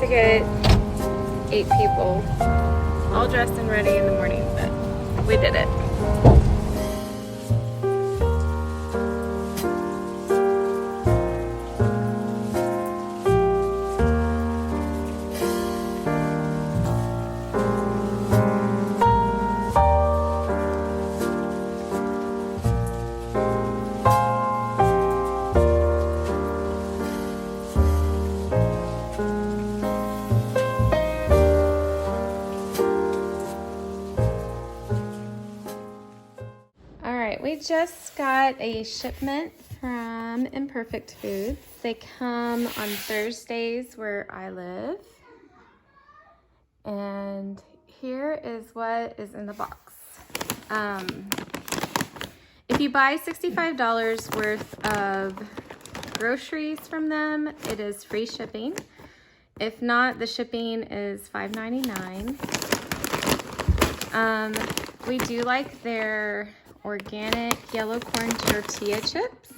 to get 8 people all dressed and ready in the morning, but we did it. We just got a shipment from Imperfect Foods. They come on Thursdays where I live. And here is what is in the box. If you buy $65 worth of groceries from them, it is free shipping. If not, the shipping is $5.99. We do like their organic yellow corn tortilla chips.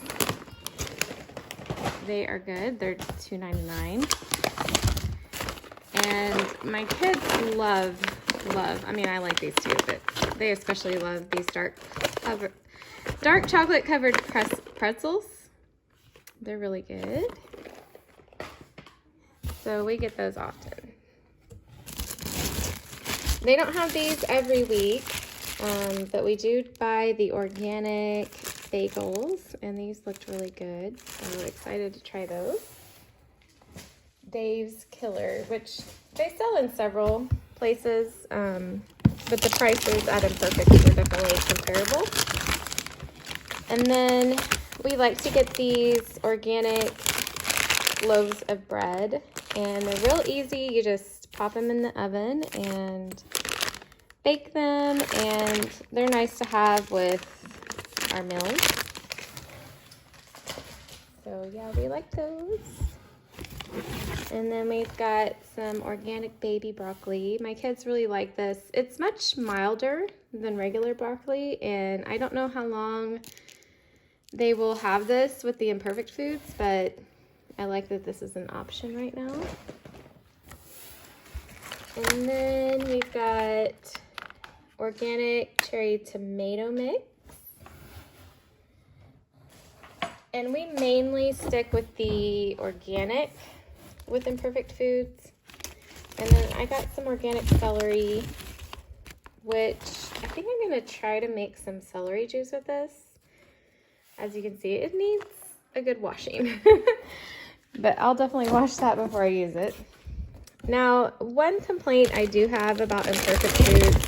They are good. They're $2.99. And my kids love, I mean, I like these too, but they especially love these dark chocolate covered pretzels. They're really good. So we get those often. They don't have these every week. But we do buy the organic bagels, and these looked really good, so excited to try those. Dave's Killer, which they sell in several places, but the prices at Imperfect are definitely comparable. And then we like to get these organic loaves of bread, and they're real easy. You just pop them in the oven and bake them, and they're nice to have with our meals. So yeah, we like those. And then we've got some organic baby broccoli. My kids really like this. It's much milder than regular broccoli, and I don't know how long they will have this with the Imperfect Foods, but I like that this is an option right now. And then we've got organic cherry tomato mix. And we mainly stick with the organic with Imperfect Foods. And then I got some organic celery, which I think I'm going to try to make some celery juice with this. As you can see, it needs a good washing. But I'll definitely wash that before I use it. Now, one complaint I do have about Imperfect Foods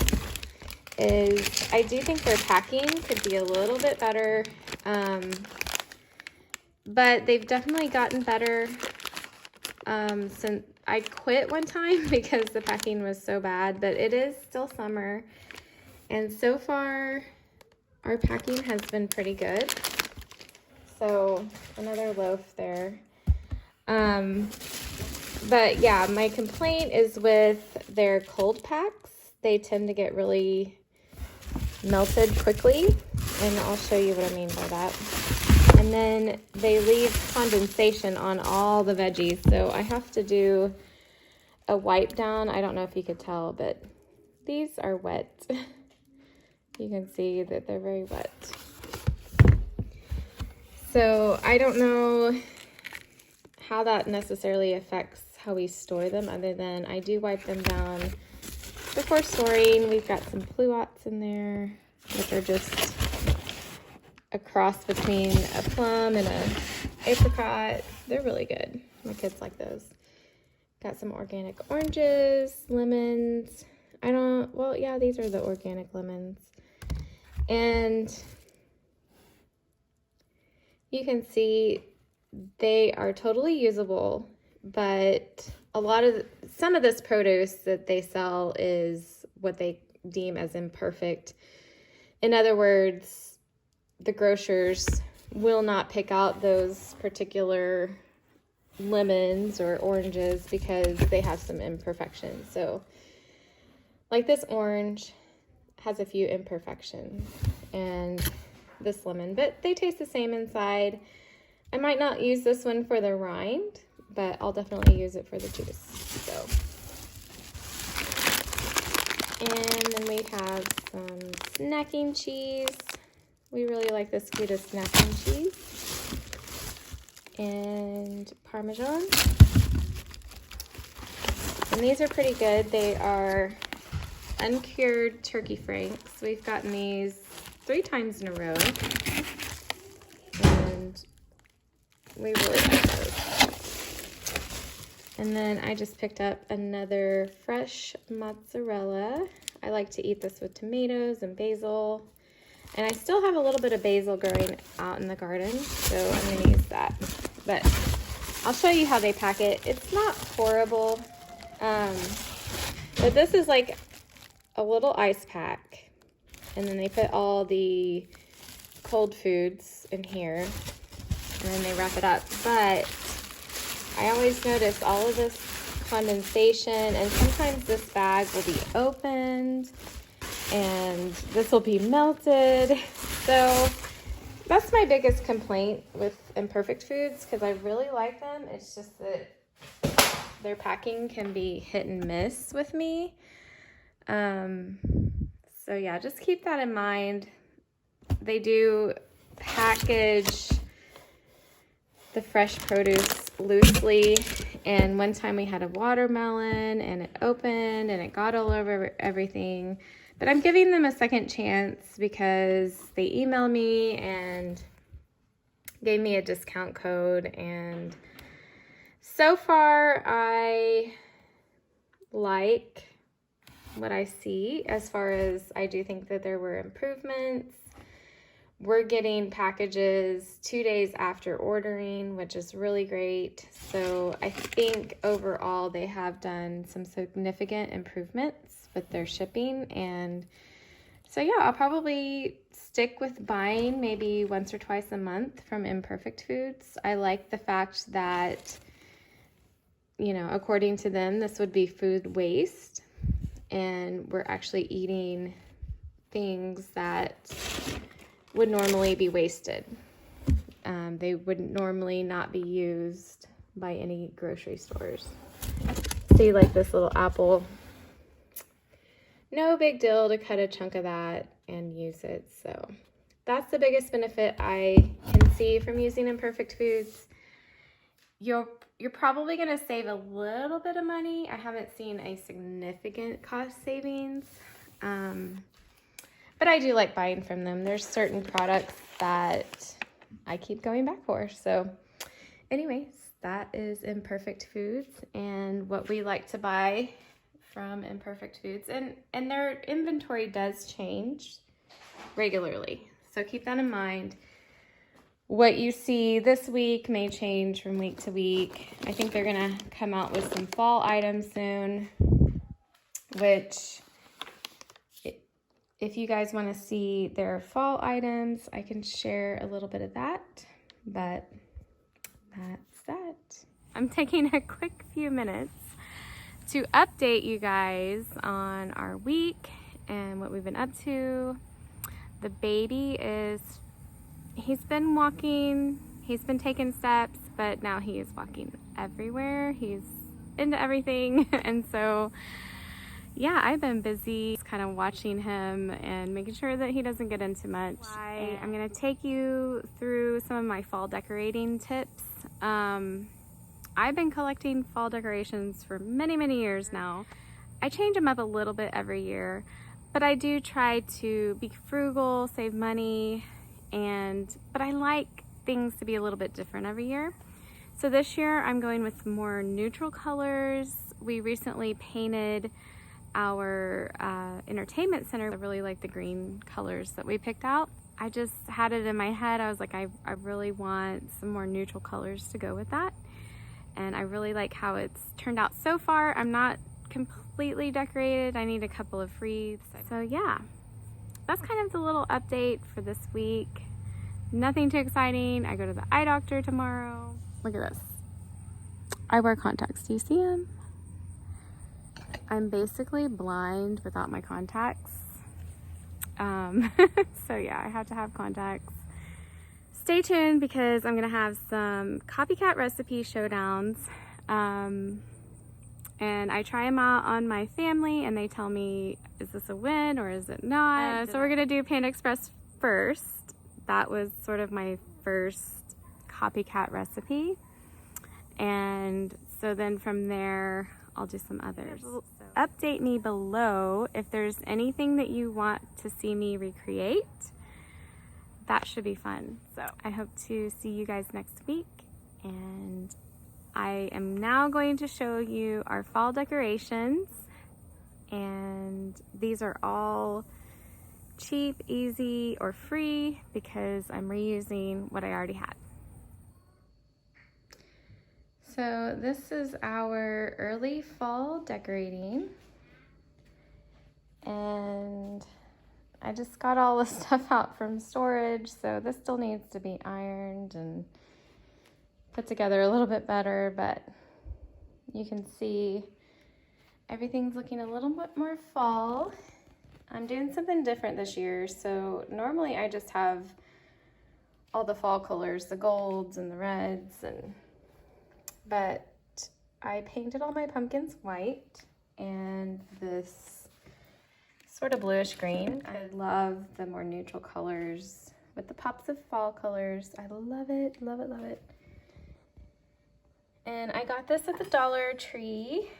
is I do think their packing could be a little bit better, but they've definitely gotten better since I quit one time because the packing was so bad, but it is still summer, and so far our packing has been pretty good. So another loaf there. But yeah, my complaint is with their cold packs. They tend to get really melted quickly, and I'll show you what I mean by that. And then they leave condensation on all the veggies, so I have to do a wipe down. I don't know if you could tell, but these are wet. You can see that they're very wet. So I don't know how that necessarily affects how we store them, other than I do wipe them down before storing. We've got some pluots in there, which are just a cross between a plum and an apricot. They're really good. My kids like those. Got some organic oranges, lemons. Well, yeah, these are the organic lemons. And you can see they are totally usable, but some of this produce that they sell is what they deem as imperfect. In other words, the grocers will not pick out those particular lemons or oranges because they have some imperfections. So like this orange has a few imperfections, and this lemon, but they taste the same inside. I might not use this one for the rind, but I'll definitely use it for the juice. So, and then we have some snacking cheese. We really like this Gouda snacking cheese. And Parmesan. And these are pretty good. They are uncured turkey franks. We've gotten these 3 times in a row. And we really like those. And then I just picked up another fresh mozzarella. I like to eat this with tomatoes and basil. And I still have a little bit of basil growing out in the garden, so I'm going to use that. But I'll show you how they pack it. It's not horrible, but this is like a little ice pack. And then they put all the cold foods in here, and then they wrap it up. But I always notice all of this condensation, and sometimes this bag will be opened and this will be melted. So that's my biggest complaint with Imperfect Foods, because I really like them. It's just that their packing can be hit and miss with me. So yeah, just keep that in mind. They do package the fresh produce loosely, and one time we had a watermelon and it opened and it got all over everything. But I'm giving them a second chance because they emailed me and gave me a discount code, and so far I like what I see. As far as, I do think that there were improvements. We're getting packages 2 days after ordering, which is really great. So I think overall they have done some significant improvements with their shipping. And so yeah, I'll probably stick with buying maybe once or twice a month from Imperfect Foods. I like the fact that, you know, according to them, this would be food waste, and we're actually eating things that would normally be wasted. They would normally not be used by any grocery stores. See, like this little apple, no big deal to cut a chunk of that and use it. So that's the biggest benefit I can see from using Imperfect Foods. You're probably going to save a little bit of money. I haven't seen a significant cost savings. But I do like buying from them. There's certain products that I keep going back for. So anyways, that is Imperfect Foods and what we like to buy from Imperfect Foods. And their inventory does change regularly. So keep that in mind. What you see this week may change from week to week. I think they're gonna come out with some fall items soon, which if you guys want to see their fall items, I can share a little bit of that, but that's that. I'm taking a quick few minutes to update you guys on our week and what we've been up to. The baby he's been walking, he's been taking steps, but now he is walking everywhere. He's into everything. And so yeah, I've been busy kind of watching him and making sure that he doesn't get into much. I'm going to take you through some of my fall decorating tips. I've been collecting fall decorations for many, many years now. I change them up a little bit every year, but I do try to be frugal, save money, but I like things to be a little bit different every year. So this year I'm going with more neutral colors. We recently painted our entertainment center. I really like the green colors that we picked out. I just had it in my head. I was like, I really want some more neutral colors to go with that. And I really like how it's turned out so far. I'm not completely decorated. I need a couple of wreaths. So yeah, that's kind of the little update for this week. Nothing too exciting. I go to the eye doctor tomorrow. Look at this. I wear contacts. Do you see them? I'm basically blind without my contacts. So yeah, I have to have contacts. stay tuned because I'm gonna have some copycat recipe showdowns. And I try them out on my family and they tell me, is this a win or is it not? So we're gonna do Panda Express first. That was sort of my first copycat recipe. And so then from there, I'll do some others. Update me below if there's anything that you want to see me recreate. That should be fun. So I hope to see you guys next week, and I am now going to show you our fall decorations, and these are all cheap, easy, or free because I'm reusing what I already had. So this is our early fall decorating, and I just got all the stuff out from storage, so this still needs to be ironed and put together a little bit better, but you can see everything's looking a little bit more fall. I'm doing something different this year, so normally I just have all the fall colors, the golds and the reds, but I painted all my pumpkins white and this sort of bluish green. I love the more neutral colors with the pops of fall colors. I love it, love it, love it. And I got this at the Dollar Tree.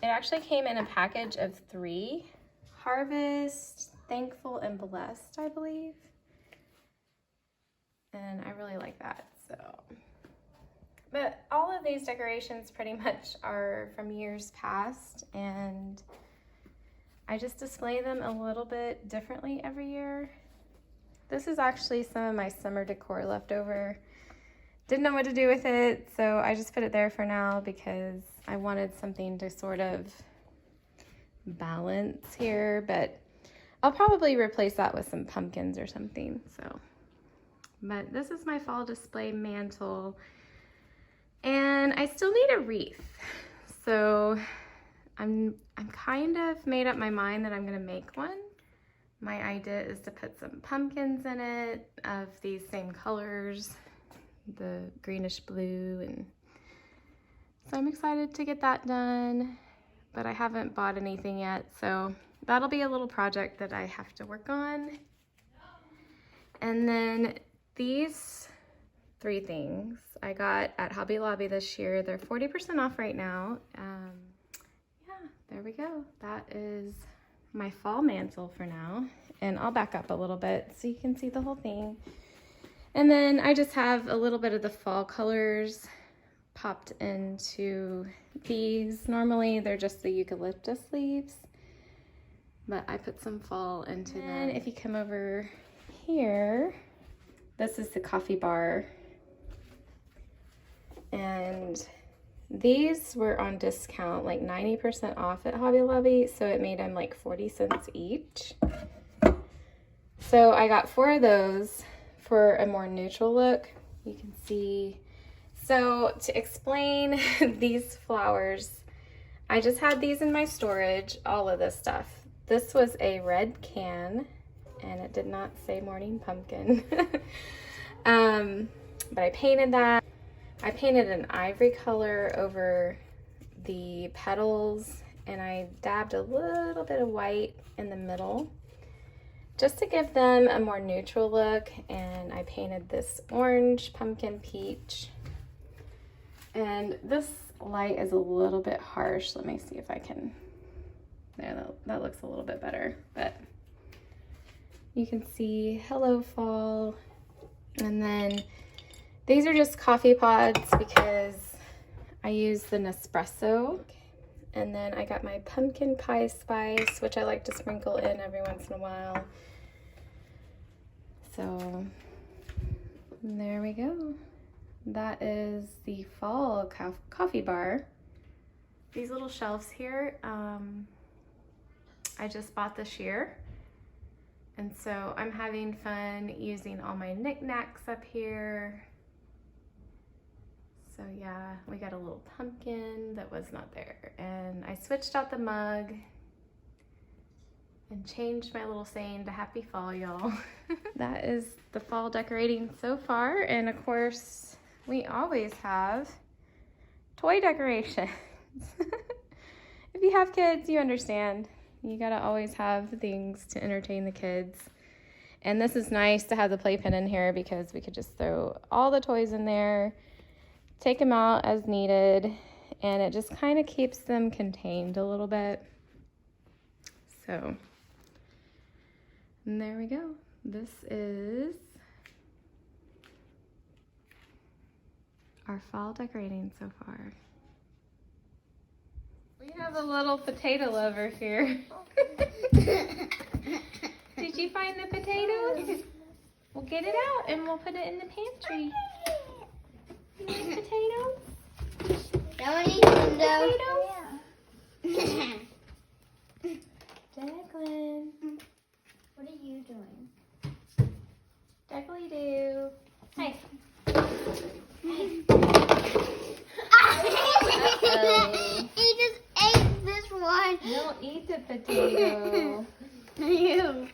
It actually came in a package of 3. Harvest, Thankful, and Blessed, I believe. And I really like that, so. But all of these decorations pretty much are from years past, and I just display them a little bit differently every year. This is actually some of my summer decor left over. Didn't know what to do with it, so I just put it there for now because I wanted something to sort of balance here, but I'll probably replace that with some pumpkins or something, so. But this is my fall display mantle. And I still need a wreath, so I'm kind of made up my mind that I'm gonna make one. My idea is to put some pumpkins in it of these same colors, the greenish blue, and so I'm excited to get that done, but I haven't bought anything yet, so that'll be a little project that I have to work on. And then these 3 things I got at Hobby Lobby this year. They're 40% off right now. Yeah, there we go. That is my fall mantle for now. And I'll back up a little bit so you can see the whole thing. And then I just have a little bit of the fall colors popped into these. Normally they're just the eucalyptus leaves, but I put some fall into them. And if you come over here, this is the coffee bar. And these were on discount, like 90% off at Hobby Lobby, so it made them like 40 cents each. So I got 4 of those for a more neutral look. You can see. So to explain these flowers, I just had these in my storage, all of this stuff. This was a red can, and it did not say morning pumpkin. But I painted that. I painted an ivory color over the petals, and I dabbed a little bit of white in the middle just to give them a more neutral look. And I painted this orange, pumpkin, peach. And this light is a little bit harsh. Let me see if I can, there, that looks a little bit better. But you can see Hello Fall. And then these are just coffee pods because I use the Nespresso. And then I got my pumpkin pie spice, which I like to sprinkle in every once in a while. So there we go. That is the fall coffee bar. These little shelves here, I just bought this year. And so I'm having fun using all my knickknacks up here. So yeah, we got a little pumpkin that was not there. And I switched out the mug. and changed my little saying to happy fall, y'all. That is the fall decorating so far. And of course, we always have toy decorations. If you have kids, you understand. You gotta always have things to entertain the kids. And this is nice to have the playpen in here because we could just throw all the toys in there, take them out as needed, and it just kind of keeps them contained a little bit. So, and there we go. This is our fall decorating so far. We have a little potato lover here. Did you find the potatoes? We'll get it out and we'll put it in the pantry. You like potatoes? Don't eat them though. Potatoes? Declan. What are you doing? Declan-do. Hey. He just ate this one. Don't eat the potato. You.